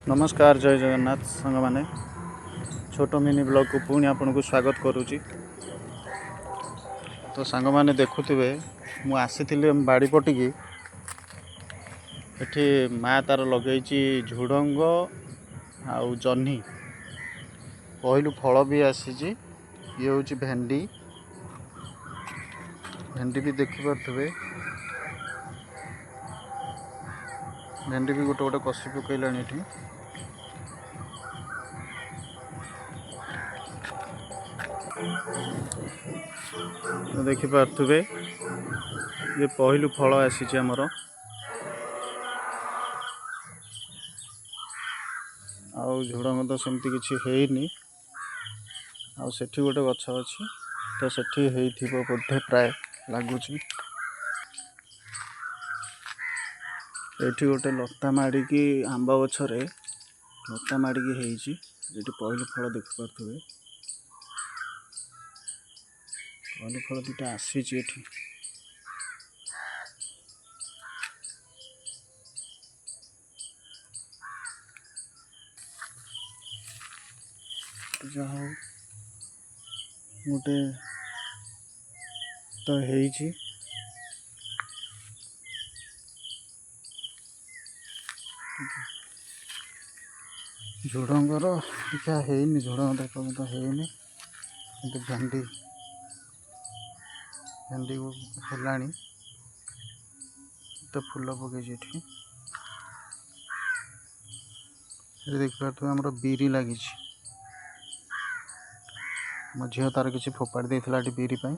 नमस्कार जय जगन्नाथ सांग मैंने छोट मिनी ब्लॉग को पुणी आपन को स्वागत करुच्ची। तो सांग मैंने देखुवे मु आसी बाड़ी पटिकी एठी माँ तार लगे झुडंग आउ जह्नी पहलू फल भी आसी। ये हूँ भेंडी भेंडी भी देखिपे भेंडी भी गोटे गोटे कषि पकईला ये देखिपे ये पहलू फल आसी आमर आउ झुडंग तो सेमती किसी हैनी आउ सेठी गोटे गछ अच्छी तो सेठी हेइथिबो बोधे प्राय लगुच। एठी गोटे लता माड़िकी आंब गछरे लता माड़िकी हेइची ये पहलू फल देखिपे पहलू फल दुटा आसी एठी जहाँ गोटे तो हेइची झुडंगर टीका हेनी झुडंग पर्यंत हेनी कि भेंडी भेंडी हेलाणी तो फूल पकई देखिए आमर बीरी लगी मो झील तार किसी फोपाड़ी देती बीरी पाई